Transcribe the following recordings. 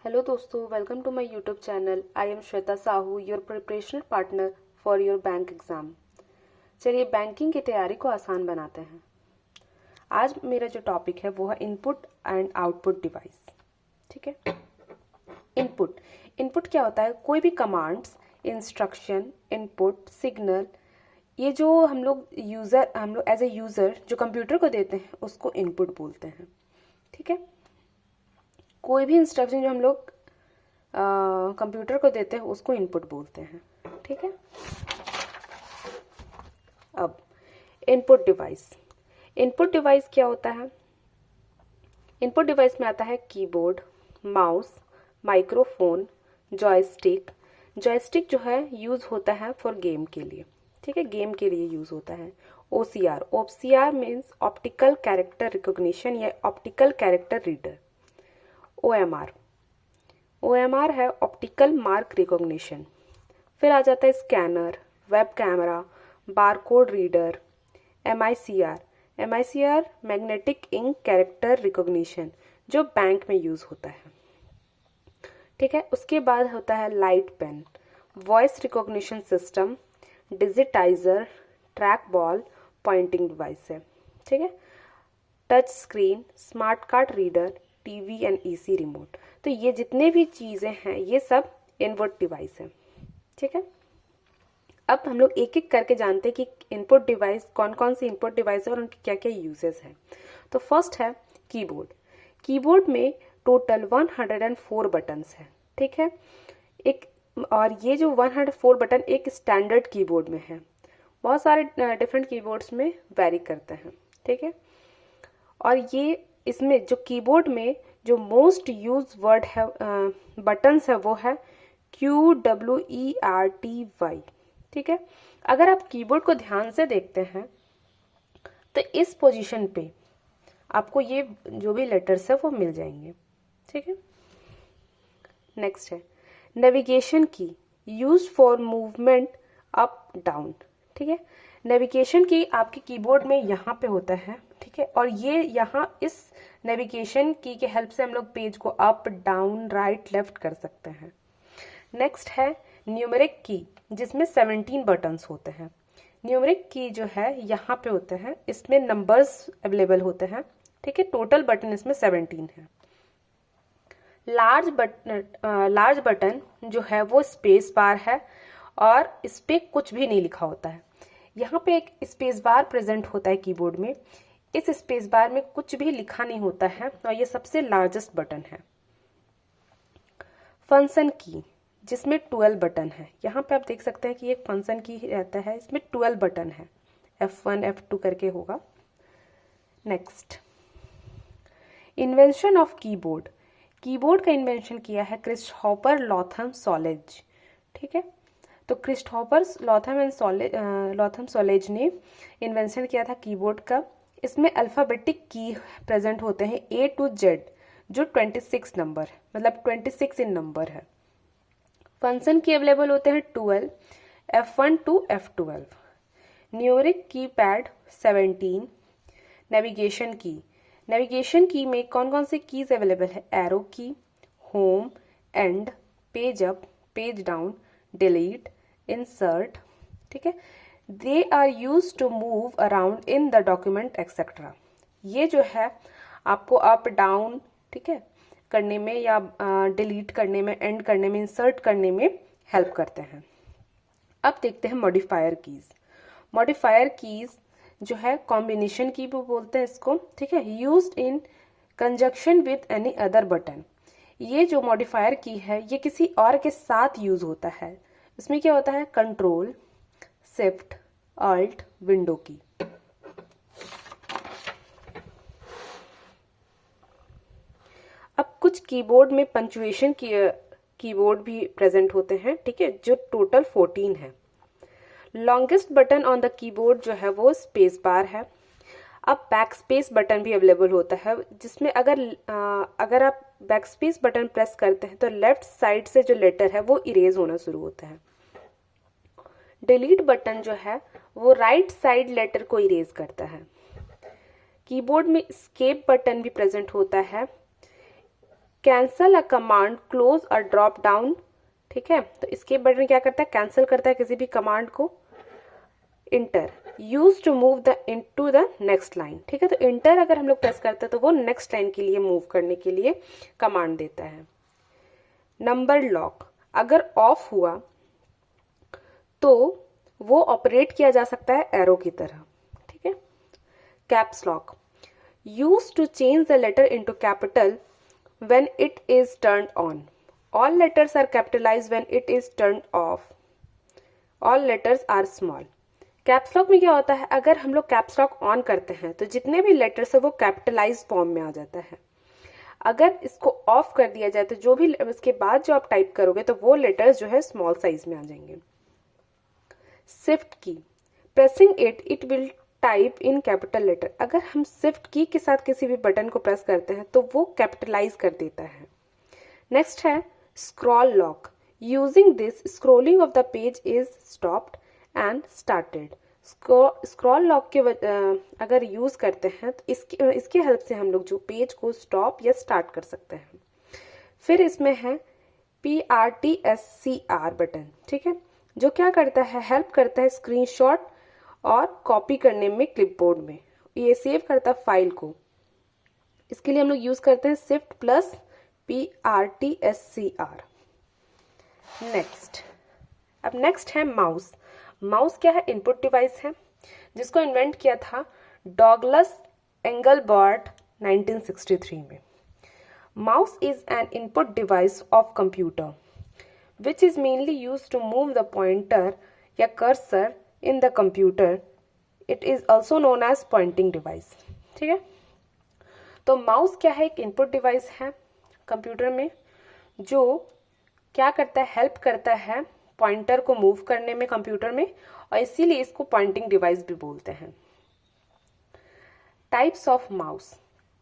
Hello दोस्तों, welcome to my YouTube channel. I am Shweta Sahu, your preparational partner for your bank exam. चलिए banking की तैयारी को आसान बनाते हैं। आज मेरा जो टॉपिक है वो है इनपुट एंड आउटपुट डिवाइस। ठीक है। इनपुट इनपुट क्या होता है? कोई भी कमांड्स, इंस्ट्रक्शन, इनपुट, सिग्नल, ये जो हम लोग एज ए यूज़र जो कंप्यूटर को देते हैं उसको इनपुट बोलते हैं। ठीक है। कोई भी इंस्ट्रक्शन जो हम लोग कंप्यूटर को देते हैं उसको इनपुट बोलते हैं। ठीक है। अब इनपुट डिवाइस क्या होता है? इनपुट डिवाइस में आता है keyboard, mouse, microphone, joystick. Joystick जो है यूज़ होता है फॉर गेम के लिए। ठीक है, गेम के लिए यूज़ होता है। OCR means optical character recognition या ऑप्टिकल कैरेक्टर रीडर। ओएमआर है ऑप्टिकल मार्क रिकॉग्निशन। फिर आ जाता है scanner, web camera, barcode reader. MICR magnetic ink character recognition जो बैंक में यूज़ होता है। ठीक है। उसके बाद होता है light pen, voice recognition system, digitizer, track ball, pointing device है। ठीक है। Touch screen, smart card reader, TV and AC remote. तो ये जितने भी चीज़ें हैं ये सब इनपुट डिवाइस है। ठीक है। अब हम लोग एक एक करके जानते हैं कि इनपुट डिवाइस कौन कौन सी इनपुट डिवाइस है और उनके क्या क्या यूजेस हैं। तो फर्स्ट है कीबोर्ड। कीबोर्ड में टोटल 104 बटन्स हैं। ठीक है। एक और ये जो 104 बटन एक स्टैंडर्ड कीबोर्ड में है। बहुत सारे डिफरेंट कीबोर्ड्स में वेरी करते हैं। ठीक है। और ये इसमें जो कीबोर्ड में जो मोस्ट यूज वर्ड है बटन्स है वो है QWERTY। ठीक है। अगर आप कीबोर्ड को ध्यान से देखते हैं तो इस पोजीशन पे आपको ये जो भी लेटर्स है वो मिल जाएंगे। ठीक है। नेक्स्ट है नेविगेशन की, use for movement up down. ठीक है। नेविगेशन की आपके कीबोर्ड में यहाँ पे होता है। ठीक है। और ये यहाँ इस नेविगेशन की के हेल्प से हम लोग पेज को अप डाउन राइट लेफ्ट कर सकते हैं। नेक्स्ट है न्यूमेरिक की, जिसमें 17 बटन्स होते हैं। न्यूमेरिक की जो है यहाँ पे होते हैं, इसमें नंबर्स अवेलेबल होते हैं। ठीक है। टोटल बटन इसमें 17 है। लार्ज बटन जो है वो स्पेस बार है और इस पे कुछ भी नहीं लिखा होता है। यहाँ पे एक स्पेस बार प्रेजेंट होता है कीबोर्ड में। इस स्पेस बार में कुछ भी लिखा नहीं होता है और ये सबसे लार्जेस्ट बटन है। फंक्शन की, जिसमें 12 बटन है। यहाँ पे आप देख सकते हैं कि एक फंक्शन की रहता है, इसमें 12 बटन है। F1 F2 करके होगा। Next, invention of keyboard. Keyboard का इन्वेंशन किया है क्रिस्टोफर लॉथम सोलेज। ठीक है। तो क्रिस्टोफर लॉथम सोलेज ने इन्वेंशन किया था कीबोर्ड का। इसमें अल्फ़ाबेटिक की प्रेजेंट होते हैं A to Z जो 26 नंबर मतलब 26 इन नंबर है। फंक्शन की अवेलेबल होते हैं 12, F1 to F12। Numeric key pad 17। Navigation key में कौन कौन से कीज अवेलेबल है? Arrow key, home, end, page up, page down, delete, insert. ठीक है। They are use to move around in the document etcetera. ये जो है आपको अप डाउन, ठीक है, करने में या डिलीट करने में, एंड करने में, इंसर्ट करने में हेल्प करते हैं। अब देखते हैं मॉडिफायर कीज जो है कॉम्बिनेशन की भी बोलते हैं इसको। ठीक है। Used in conjunction with any other button. ये जो मॉडिफायर की है ये किसी और के साथ यूज होता है। इसमें क्या होता है? कंट्रोल, शिफ्ट, अल्ट, विंडो की। अब कुछ कीबोर्ड में पंक्चुएशन कीबोर्ड भी प्रेजेंट होते हैं। ठीक है। जो टोटल 14 है। Longest button on the keyboard जो है वो स्पेस बार है। अब बैक स्पेस बटन भी अवेलेबल होता है, जिसमें अगर आप बैक स्पेस बटन प्रेस करते हैं तो लेफ्ट साइड से जो लेटर है वो इरेज होना शुरू होता है। डिलीट बटन जो है वो राइट साइड लेटर को इरेज करता है। कीबोर्ड में एस्केप बटन भी प्रेजेंट होता है। कैंसल अ कमांड, क्लोज और ड्रॉप डाउन। ठीक है, तो इसके बटन क्या करता है, कैंसिल करता है किसी भी कमांड को। Enter, use to move the into the next line. ठीक है, तो इंटर अगर हम लोग प्रेस करते हैं तो वो नेक्स्ट लाइन के लिए मूव करने के लिए कमांड देता है। नंबर लॉक, अगर ऑफ हुआ तो वो ऑपरेट किया जा सकता है एरो की तरह। ठीक है। Caps lock, use to change the letter into capital when it is turned on. All letters are capitalized when it is turned off. All letters are small. Caps lock में क्या होता है, अगर हम लोग कैप्स लॉक ऑन करते हैं तो जितने भी लेटर्स है वो कैपिटलाइज फॉर्म में आ जाता है। अगर इसको ऑफ कर दिया जाए तो जो भी इसके बाद जो आप टाइप करोगे तो वो लेटर्स जो है स्मॉल साइज में आ जाएंगे। Shift key, pressing it will type in capital letter. अगर हम शिफ्ट की के साथ किसी भी बटन को प्रेस करते हैं तो वो कैपिटलाइज कर देता है। नेक्स्ट है scroll lock, using this scrolling of the page is stopped and started. Scroll lock के अगर यूज करते हैं तो इसके हेल्प से हम लोग जो पेज को स्टॉप या स्टार्ट कर सकते हैं। फिर इसमें है PRTSCR बटन। ठीक है, जो क्या करता है, हेल्प करता है स्क्रीनशॉट और कॉपी करने में क्लिपबोर्ड में। ये सेव करता है फाइल को। इसके लिए हम लोग यूज करते हैं शिफ्ट प्लस PRTSCR। अब नेक्स्ट है माउस। माउस क्या है, इनपुट डिवाइस है जिसको इन्वेंट किया था डॉगलस एंगलबर्ट 1963 में। Mouse is an input device of computer which is mainly used to move the pointer या cursor in the computer. It is also known as pointing device. ठीक है, तो mouse क्या है, एक इनपुट डिवाइस है computer में जो क्या करता है, हेल्प करता है पॉइंटर को मूव करने में कंप्यूटर में, और इसीलिए इसको पॉइंटिंग डिवाइस भी बोलते हैं। टाइप्स ऑफ माउस,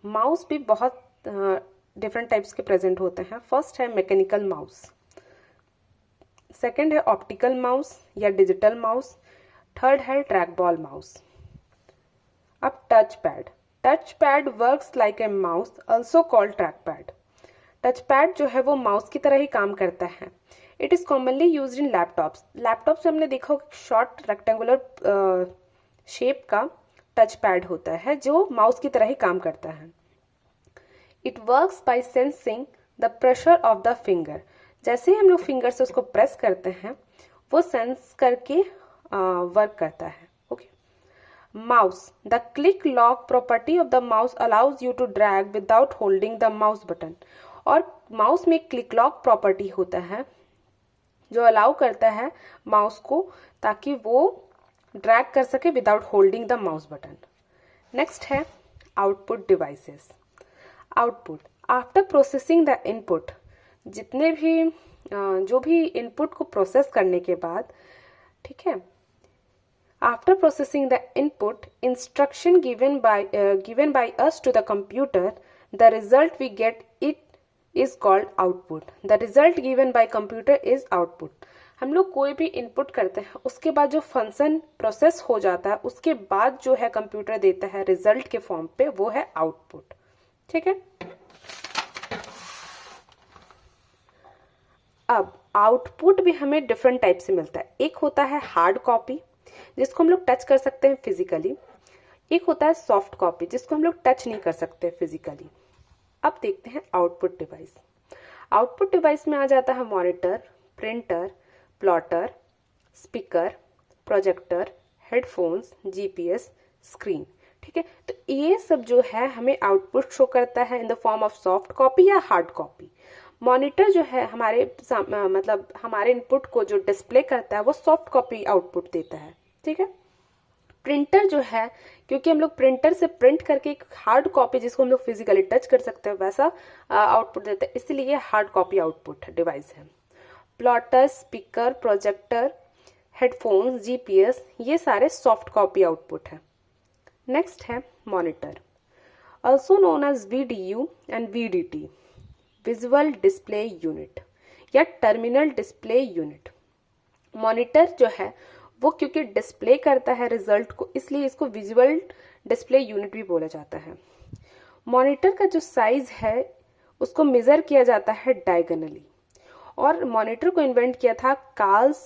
माउस भी बहुत डिफरेंट टाइप्स के प्रेजेंट होते हैं। फर्स्ट है मैकेनिकल माउस, सेकेंड है ऑप्टिकल माउस या डिजिटल माउस, थर्ड है ट्रैक बॉल माउस। अब touch pad, touch pad works like a mouse also called track pad. Touch pad जो है वो माउस की तरह ही काम करता है। It is commonly use in laptops. Laptops में हमने देखा होगा शॉर्ट रेक्टेंगुलर शेप का टच पैड होता है जो माउस की तरह ही काम करता है। It works by sensing the pressure of the finger. जैसे ही हम लोग फिंगर से उसको प्रेस करते हैं वो सेंस करके वर्क करता है। Okay. Mouse, the click lock property of the mouse allows you to drag without holding the mouse button. और माउस में क्लिक लॉक प्रॉपर्टी होता है जो अलाउ करता है माउस को ताकि वो ड्रैग कर सके without holding the mouse button. Next है output devices. Output, after processing the input, जितने भी जो भी इनपुट को प्रोसेस करने के बाद, ठीक है, after processing the input instruction given by us to the computer, the result we get it is called output. The result given by computer is output. हम लोग कोई भी इनपुट करते हैं उसके बाद जो फंक्शन प्रोसेस हो जाता है उसके बाद जो है कंप्यूटर देता है रिजल्ट के फॉर्म पे, वो है आउटपुट। ठीक है, अब आउटपुट भी हमें डिफरेंट टाइप से मिलता है। एक होता है हार्ड कॉपी जिसको हम लोग टच कर सकते हैं फिजिकली, एक होता है सॉफ्ट कॉपी जिसको हम लोग टच नहीं कर सकते फिजिकली। अब देखते हैं आउटपुट डिवाइस। आउटपुट डिवाइस में आ जाता है monitor, printer, plotter, speaker, projector, headphones, GPS, screen. ठीक है, तो ये सब जो है हमें आउटपुट शो करता है in the form of soft copy या हार्ड कॉपी। मॉनिटर जो है मतलब हमारे इनपुट को जो डिस्प्ले करता है वो सॉफ्ट कॉपी आउटपुट देता है। ठीक है, प्रिंटर जो है, क्योंकि हम लोग प्रिंटर से प्रिंट करके एक हार्ड कॉपी जिसको हम लोग फिजिकली टच कर सकते हैं वैसा आउटपुट देता है, इसलिए हार्ड कॉपी आउटपुट डिवाइस है। Plotter, speaker, projector, headphones, GPS, ये सारे सॉफ्ट कॉपी आउटपुट है। नेक्स्ट है monitor, also known as VDU and VDT, visual display unit या टर्मिनल डिस्प्ले यूनिट। मॉनिटर जो है वो क्योंकि डिस्प्ले करता है रिजल्ट को, इसलिए इसको विजुअल डिस्प्ले यूनिट भी बोला जाता है। मॉनिटर का जो साइज है उसको मेज़र किया जाता है डायगोनली। और मॉनिटर को इन्वेंट किया था कार्ल्स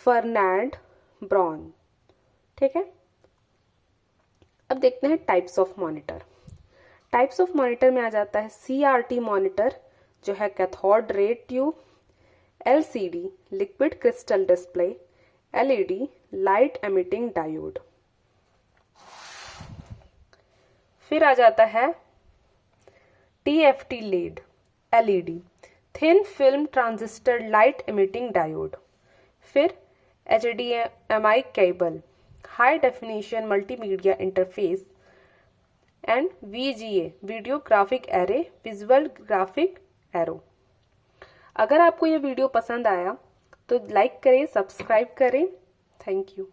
फर्नांड ब्राउन। ठीक है, अब देखते हैं types of monitor. Types of monitor में आ जाता है CRT मॉनिटर जो है cathode ray tube, LCD liquid crystal display, LED light emitting diode. फिर आ जाता है TFT lead, LED thin film transistor light emitting diode. फिर HDMI cable high definition multimedia interface and VGA video graphic array visual graphic arrow. अगर आपको ये video पसंद आया तो लाइक करें, सब्सक्राइब करें। Thank you.